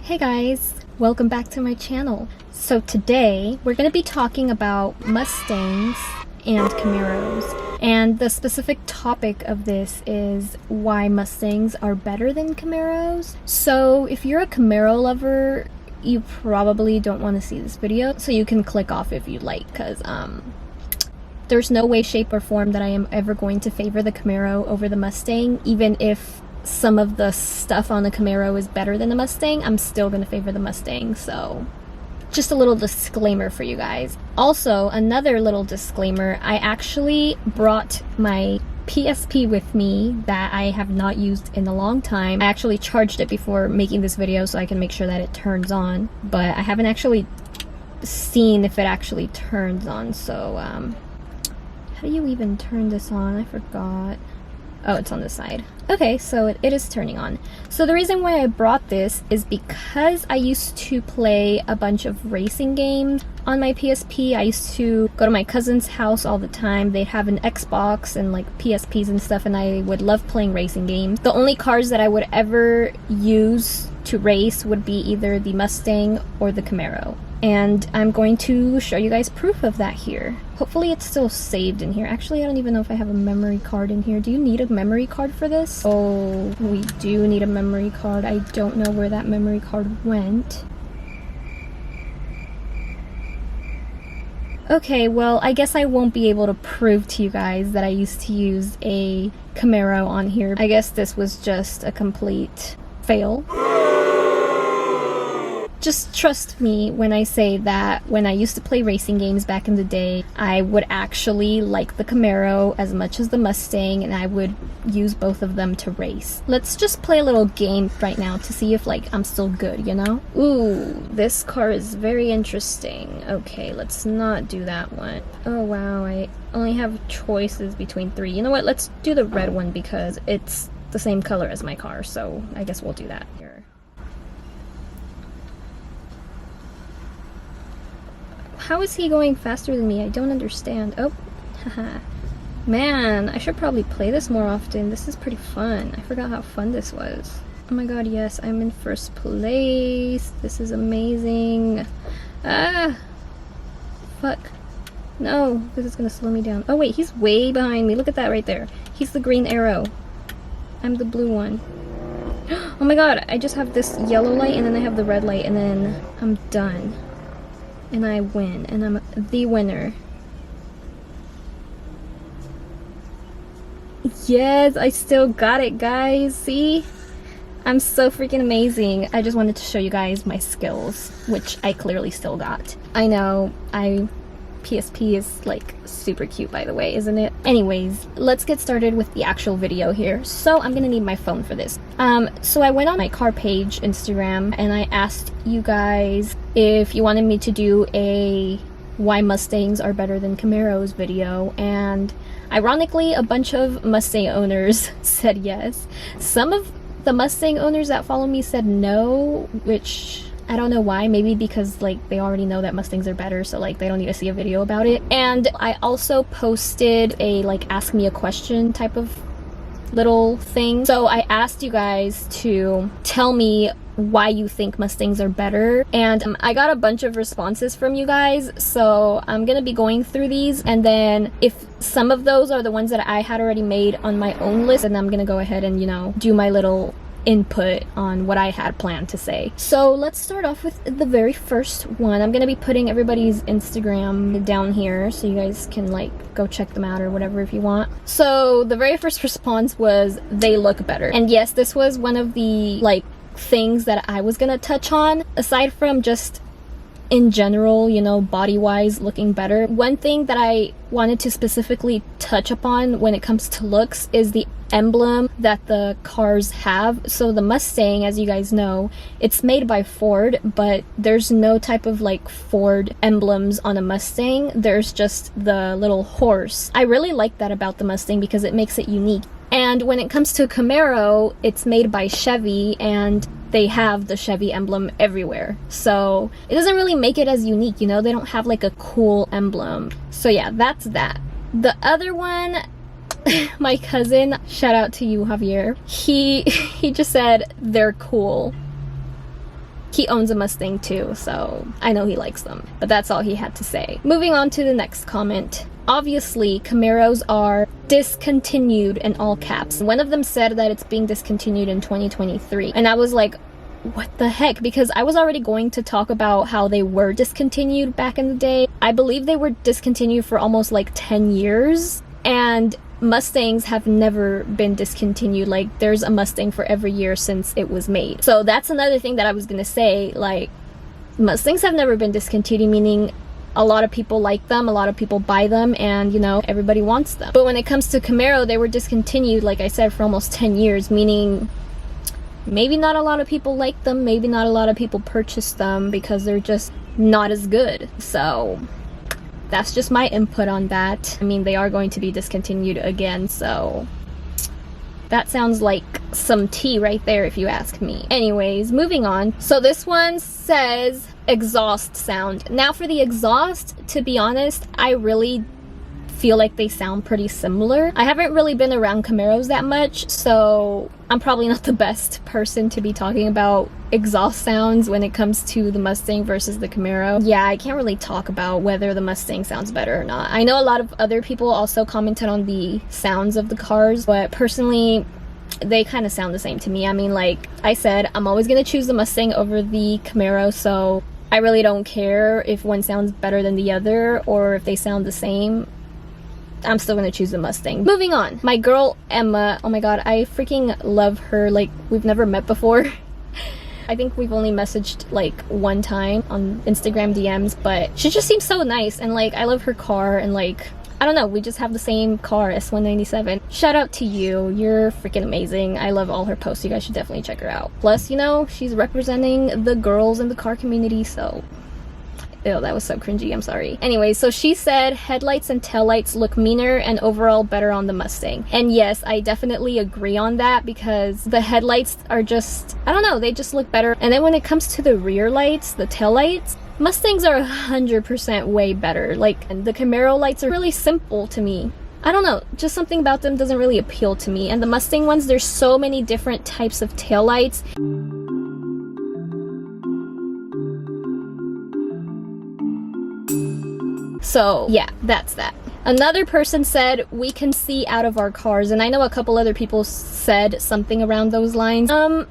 Hey guys, welcome back to my channel. So today we're going to be talking about Mustangs and Camaros, and the specific topic of this is why Mustangs are better than Camaros. So if you're a Camaro lover, you probably don't want to see this video, so you can click off if you'd like, because there's no way, shape, or form that I am ever going to favor the Camaro over the Mustang. Even if some of the stuff on the Camaro is better than the Mustang, I'm still going to favor the Mustang. So just a little disclaimer for you guys. Also, another little disclaimer, I actually brought my PSP with me that I have not used in a long time. I actually charged it before making this video so I can make sure that it turns on, but I haven't actually seen if it actually turns on. So how do you even turn this on? I forgot. Oh, it's on this side. Okay, so it is turning on. So the reason why I brought this is because I used to play a bunch of racing games on my PSP. I used to go to my cousin's house all the time. They'd have an Xbox and like PSPs and stuff, and I would love playing racing games. The only cars that I would ever use to race would be either the Mustang or the Camaro. And I'm going to show you guys proof of that here. Hopefully it's still saved in here. Actually, I don't even know if I have a memory card in here. Do you need a memory card for this? Oh, we do need a memory card. I don't know where that memory card went. Okay, well, I guess I won't be able to prove to you guys that I used to use a Camaro on here. I guess this was just a complete fail. Just trust me when I say that when I used to play racing games back in the day, I would actually like the Camaro as much as the Mustang, and I would use both of them to race. Let's just play a little game right now to see if like I'm still good, you know? Ooh, this car is very interesting. Okay, let's not do that one. Oh wow, I only have choices between 3. You know what? Let's do the red one because it's the same color as my car, so I guess we'll do that here. How is he going faster than me? I don't understand. Oh, haha. Man, I should probably play this more often. This is pretty fun. I forgot how fun this was. Oh my god, yes, I'm in first place. This is amazing. Ah! Fuck. No, this is gonna slow me down. Oh wait, he's way behind me. Look at that right there. He's the green arrow. I'm the blue one. Oh my god, I just have this yellow light and then I have the red light and then I'm done. And I win, and I'm the winner. Yes, I still got it, guys. See? I'm so freaking amazing. I just wanted to show you guys my skills, which I clearly still got. I know, PSP is like super cute, by the way, isn't it? Anyways, let's get started with the actual video here. So I'm gonna need my phone for this. So I went on my car page, Instagram, and I asked you guys if you wanted me to do a why Mustangs are better than Camaros video, and ironically, a bunch of Mustang owners said yes. Some of the Mustang owners that follow me said no, which I don't know why. Maybe because like they already know that Mustangs are better, so like they don't need to see a video about it. And I also posted a like ask me a question type of little thing. So I asked you guys to tell me why you think Mustangs are better, and I got a bunch of responses from you guys, so I'm gonna be going through these, and then if some of those are the ones that I had already made on my own list, then I'm gonna go ahead and, you know, do my little input on what I had planned to say. So let's start off with the very first one. I'm gonna be putting everybody's Instagram down here so you guys can like go check them out or whatever if you want. So the very first response was they look better, and yes, this was one of the like things that I was gonna touch on. Aside from just in general, you know, body wise looking better, one thing that I wanted to specifically touch upon when it comes to looks is the emblem that the cars have. So the Mustang, as you guys know, it's made by Ford, but there's no type of like Ford emblems on a Mustang. There's just the little horse. I really like that about the Mustang because it makes it unique. And when it comes to Camaro, it's made by Chevy, and they have the Chevy emblem everywhere. So it doesn't really make it as unique, you know? They don't have like a cool emblem. So yeah, that's that. The other one, my cousin, shout out to you, Javier, he just said they're cool. he owns a Mustang too, so I know he likes them. But that's all he had to say. Moving on to the next comment. Obviously, Camaros are discontinued in all caps. One of them said that it's being discontinued in 2023. And I was like, what the heck? Because I was already going to talk about how they were discontinued back in the day. I believe they were discontinued for almost like 10 years. And Mustangs have never been discontinued. Like, there's a Mustang for every year since it was made. So that's another thing that I was gonna say. Like, Mustangs have never been discontinued, meaning a lot of people like them, a lot of people buy them, and you know, everybody wants them. But when it comes to Camaro, they were discontinued, like I said, for almost 10 years, meaning maybe not a lot of people like them, maybe not a lot of people purchase them because they're just not as good. So that's just my input on that. I mean, they are going to be discontinued again, so that sounds like some tea right there if you ask me. Anyways, moving on. So this one says exhaust sound. Now for the exhaust, to be honest, I really feel like they sound pretty similar. I haven't really been around Camaros that much, so I'm probably not the best person to be talking about exhaust sounds when it comes to the Mustang versus the Camaro. Yeah, I can't really talk about whether the Mustang sounds better or not. I know a lot of other people also commented on the sounds of the cars, but personally, they kind of sound the same to me. I mean, like I said, I'm always gonna choose the Mustang over the Camaro, so I really don't care if one sounds better than the other or if they sound the same. I'm still gonna choose the Mustang. Moving on. My girl Emma, oh my god, I freaking love her. Like, we've never met before. I think we've only messaged like one time on Instagram DMs, but she just seems so nice, and like I love her car, and like I don't know, we just have the same car, S197. Shout out to you, you're freaking amazing. I love all her posts, you guys should definitely check her out. Plus, you know, she's representing the girls in the car community, so ew, that was so cringy, I'm sorry. Anyway, so she said headlights and taillights look meaner and overall better on the Mustang. And yes, I definitely agree on that because the headlights are just, I don't know, they just look better. And then when it comes to the rear lights, the taillights, Mustangs are 100% way better. Like, and the Camaro lights are really simple to me. I don't know, just something about them doesn't really appeal to me. And the Mustang ones, there's so many different types of taillights. So yeah, that's that. Another person said we can see out of our cars, and I know a couple other people said something around those lines. I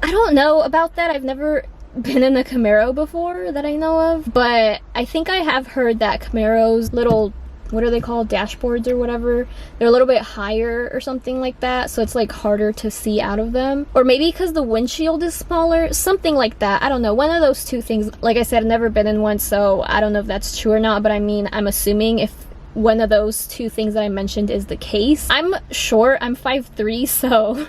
don't know about that. I've never been in a Camaro before that I know of, but I think I have heard that Camaro's little, what are they called, dashboards or whatever, they're a little bit higher or something like that, so it's like harder to see out of them. Or maybe because the windshield is smaller, something like that. I don't know, one of those two things. Like I said, I've never been in one, so I don't know if that's true or not, but I mean, I'm assuming if one of those two things that I mentioned is the case. I'm short, I'm 5'3", so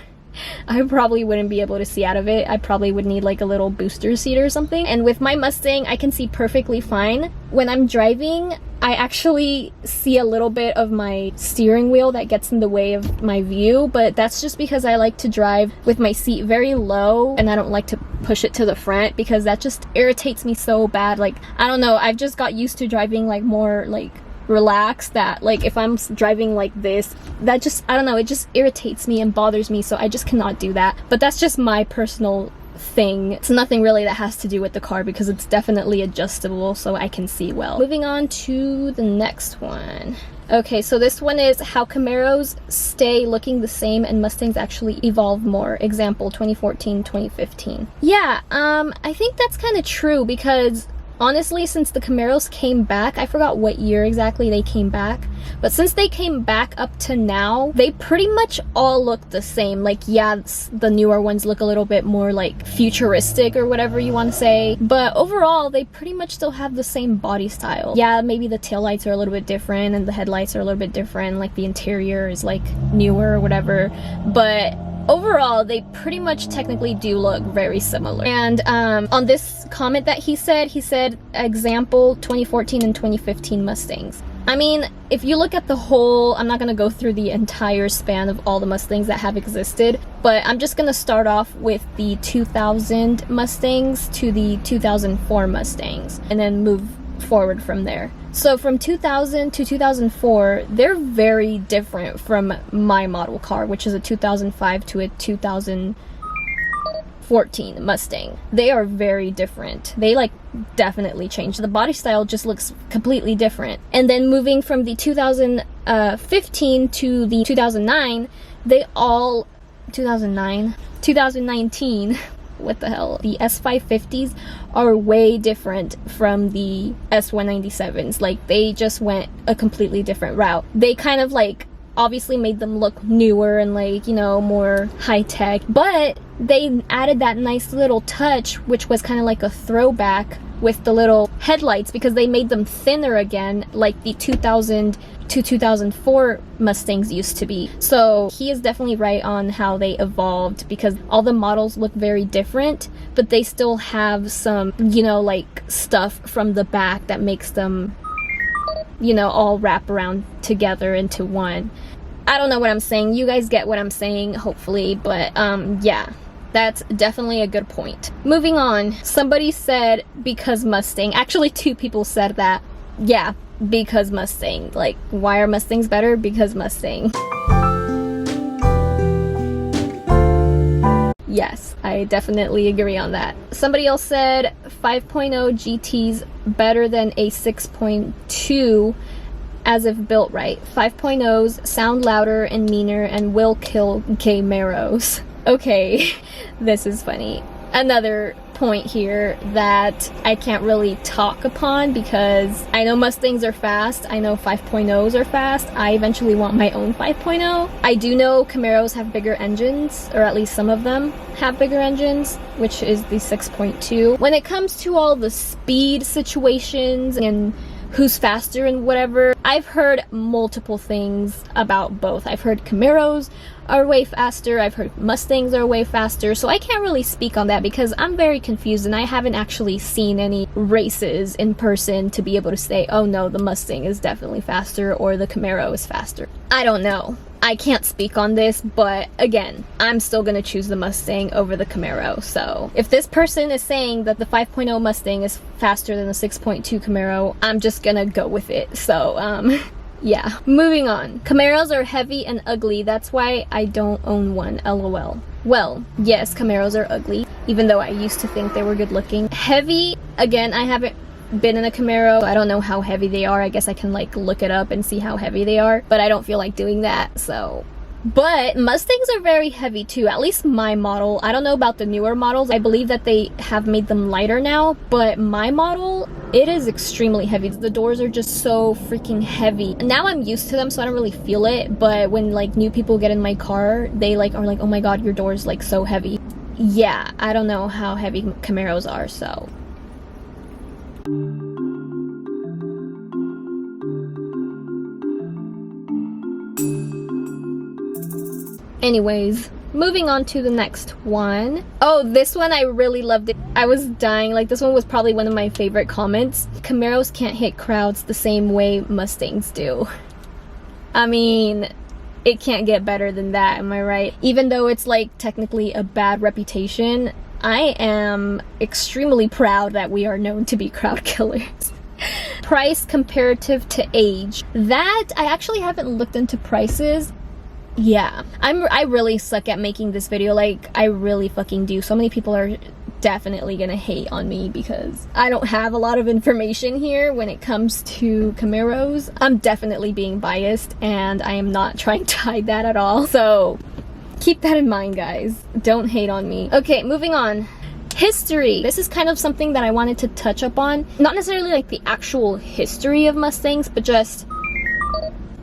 I probably wouldn't be able to see out of it. I probably would need like a little booster seat or something. And with my Mustang, I can see perfectly fine. When I'm driving, I actually see a little bit of my steering wheel that gets in the way of my view, but that's just because I like to drive with my seat very low and I don't like to push it to the front because that just irritates me so bad. Like, I don't know, I've just got used to driving like more like relaxed, that like if I'm driving like this, that just, I don't know, it just irritates me and bothers me, so I just cannot do that. But that's just my personal thing. It's nothing really that has to do with the car because it's definitely adjustable so I can see well. Moving on to the next one. Okay, so this one is how Camaros stay looking the same and Mustangs actually evolve more. Example, 2014, 2015. Yeah, I think that's kind of true because honestly, since the Camaros came back, I forgot what year exactly they came back, but since they came back up to now, they pretty much all look the same. Like, yeah, the newer ones look a little bit more like futuristic or whatever you want to say, but overall, they pretty much still have the same body style. Yeah, maybe the taillights are a little bit different and the headlights are a little bit different, like the interior is like newer or whatever, but overall, they pretty much technically do look very similar. And on this comment that he said example 2014 and 2015 Mustangs. I mean, if you look at the whole, I'm not gonna go through the entire span of all the Mustangs that have existed, but I'm just gonna start off with the 2000 Mustangs to the 2004 Mustangs and then move forward from there. So from 2000 to 2004, they're very different from my model car, which is a 2005 to a 2000. 14 Mustang. They are very different. They like definitely changed. The body style just looks completely different. And then moving from the 2015 to the 2009, they all 2019 what the hell, the S550s are way different from the S197s. Like, they just went a completely different route. They kind of like obviously made them look newer and like, you know, more high-tech, but they added that nice little touch, which was kind of like a throwback with the little headlights, because they made them thinner again, like the 2000 to 2004 Mustangs used to be. So he is definitely right on how they evolved, because all the models look very different, but they still have some, you know, like stuff from the back that makes them, you know, all wrap around together into one. I don't know what I'm saying. You guys get what I'm saying, hopefully, but yeah. That's definitely a good point. Moving on, somebody said because Mustang. Actually, two people said that. Yeah, because Mustang. Like, why are Mustangs better? Because Mustang. Yes, I definitely agree on that. Somebody else said 5.0 GT's better than a 6.2 as if built right. 5.0s sound louder and meaner and will kill Camaros. Okay, this is funny. Another point here that I can't really talk upon, because I know Mustangs are fast, I know 5.0s are fast. I eventually want my own 5.0. I do know Camaros have bigger engines, or at least some of them have bigger engines, which is the 6.2. When it comes to all the speed situations and who's faster and whatever, I've heard multiple things about both. I've heard Camaros are way faster, I've heard Mustangs are way faster, so I can't really speak on that because I'm very confused and I haven't actually seen any races in person to be able to say, oh no, the Mustang is definitely faster or the Camaro is faster. I don't know. I can't speak on this, but again, I'm still gonna choose the Mustang over the Camaro. So if this person is saying that the 5.0 Mustang is faster than the 6.2 Camaro, I'm just gonna go with it. So yeah, moving on. Camaros are heavy and ugly. That's why I don't own one, lol. Well, yes, Camaros are ugly, even though I used to think they were good looking. Heavy, again, I haven't been in a Camaro. I don't know how heavy they are. I guess I can like look it up and see how heavy they are, but I don't feel like doing that, so. But Mustangs are very heavy too, at least my model. I don't know about the newer models. I believe that they have made them lighter now, but my model, it is extremely heavy. The doors are just so freaking heavy. Now I'm used to them, so I don't really feel it, but when like new people get in my car, they like are like, oh my god, your door's like so heavy. Yeah, I don't know how heavy Camaros are, so. Anyways, moving on to the next one. Oh, this one I really loved it. I was dying. Like, this one was probably one of my favorite comments. Camaros can't hit crowds the same way Mustangs do. I mean, it can't get better than that, am I right? Even though it's like technically a bad reputation, I am extremely proud that we are known to be crowd killers. Price comparative to age. That, I actually haven't looked into prices. Yeah, I really suck at making this video. Like, I really fucking do. So many people are definitely gonna hate on me because I don't have a lot of information here when it comes to Camaros. I'm definitely being biased and I am not trying to hide that at all. So keep that in mind, guys. Don't hate on me. Okay, moving on. History. This is kind of something that I wanted to touch up on. Not necessarily like the actual history of Mustangs, but just,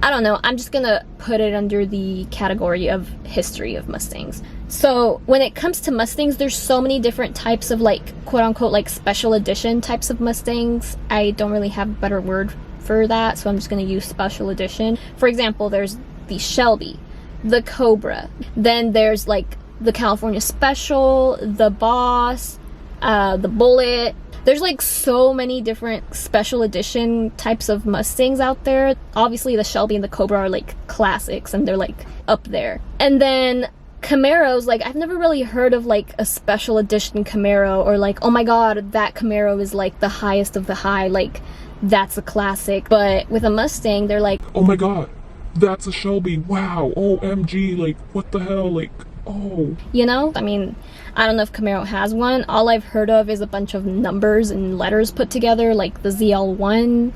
I don't know, I'm just gonna put it under the category of history of Mustangs. So when it comes to Mustangs, there's so many different types of like quote-unquote like special edition types of Mustangs. I don't really have a better word for that, so I'm just gonna use special edition. For example, there's the Shelby, the Cobra, then there's like the California Special, the Boss, the Bullet. There's like so many different special edition types of Mustangs out there. Obviously the Shelby and the Cobra are like classics and they're like up there. And then Camaros, like I've never really heard of like a special edition Camaro or like, oh my god, that Camaro is like the highest of the high, like that's a classic. But with a Mustang, they're like, oh my god, that's a Shelby, wow, OMG, like what the hell, like Oh. You know? I mean, I don't know if Camaro has one. All I've heard of is a bunch of numbers and letters put together, like the ZL1.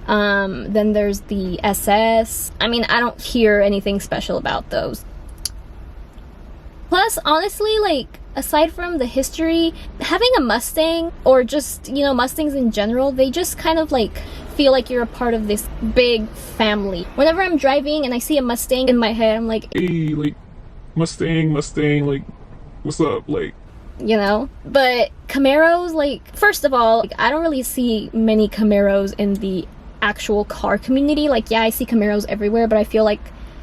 Then there's the SS. I mean, I don't hear anything special about those. Plus, honestly, like, aside from the history, having a Mustang, or just, you know, Mustangs in general, they just kind of like feel like you're a part of this big family. Whenever I'm driving and I see a Mustang in my head, I'm like, hey, like, Mustang, like, what's up, like, you know? But Camaros, like, first of all, like, I don't really see many Camaros in the actual car community. Like, yeah, I see Camaros everywhere, but I feel like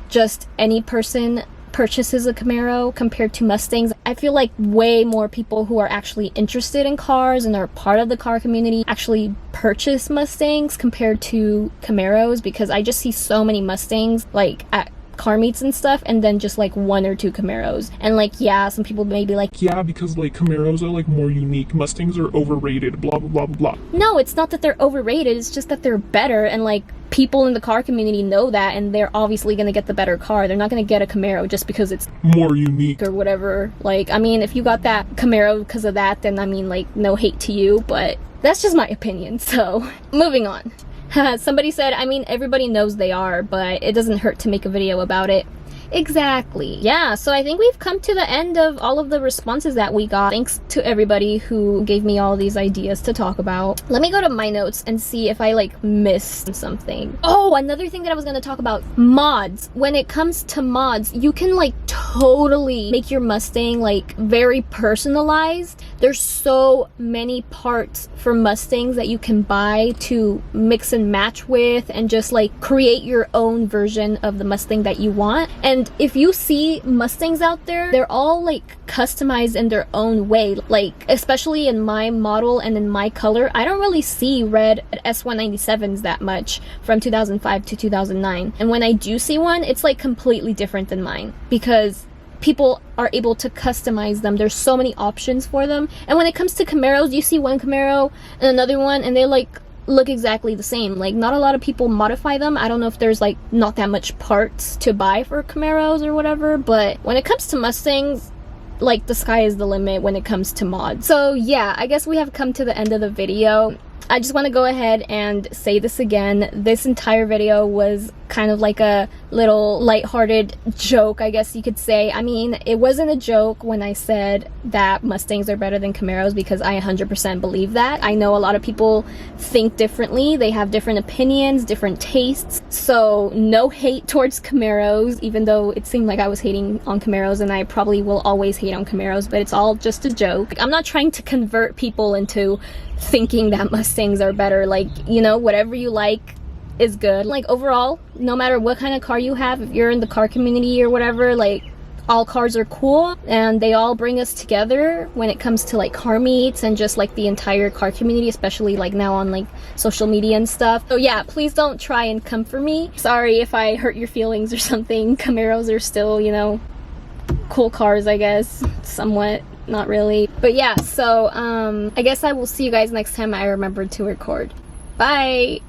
just any person purchases a Camaro compared to Mustangs. I feel like way more people who are actually interested in cars and are part of the car community actually purchase Mustangs compared to Camaros, because I just see so many Mustangs like at car meets and stuff, and then just like 1 or 2 Camaros. And like, yeah, some people may be like, yeah, because like Camaros are like more unique, Mustangs are overrated, blah blah blah blah blah. No, it's not that they're overrated, it's just that they're better, and like people in the car community know that, and they're obviously gonna get the better car. They're not gonna get a Camaro just because it's more unique or whatever. Like, I mean, if you got that Camaro because of that, then I mean, like, no hate to you, but that's just my opinion. So moving on. Somebody said, I mean, everybody knows they are, but it doesn't hurt to make a video about it. Exactly. Yeah, so I think we've come to the end of all of the responses that we got. Thanks to everybody who gave me all these ideas to talk about. Let me go to my notes and see if I like missed something. Oh, another thing that I was going to talk about, mods. When it comes to mods, you can like totally make your Mustang like very personalized. There's so many parts for Mustangs that you can buy to mix and match with, and just like create your own version of the Mustang that you want. And if you see Mustangs out there, they're all like customized in their own way. Like, especially in my model and in my color, I don't really see red S197s that much from 2005 to 2009. And when I do see one, it's like completely different than mine, because people are able to customize them. There's so many options for them. And when it comes to Camaros, you see one Camaro and another one, and they like look exactly the same. Like, not a lot of people modify them. I don't know if there's like not that much parts to buy for Camaros or whatever, but when it comes to Mustangs, like, the sky is the limit when it comes to mods. So yeah, I guess we have come to the end of the video. I just want to go ahead and say this again. This entire video was kind of like a little lighthearted joke, I guess you could say. I mean, it wasn't a joke when I said that Mustangs are better than Camaros, because I 100% believe that. I know a lot of people think differently. They have different opinions, different tastes. So no hate towards Camaros, even though it seemed like I was hating on Camaros, and I probably will always hate on Camaros, but it's all just a joke. Like, I'm not trying to convert people into thinking that Mustangs are better. Like, you know, whatever you like is good. Like, overall, no matter what kind of car you have, if you're in the car community or whatever, like, all cars are cool, and they all bring us together when it comes to like car meets and just like the entire car community, especially like now on like social media and stuff. So yeah, please don't try and come for me. Sorry if I hurt your feelings or something. Camaros are still, you know, cool cars, I guess, somewhat. Not really, but yeah, so I guess I will see you guys next time I remember to record. Bye.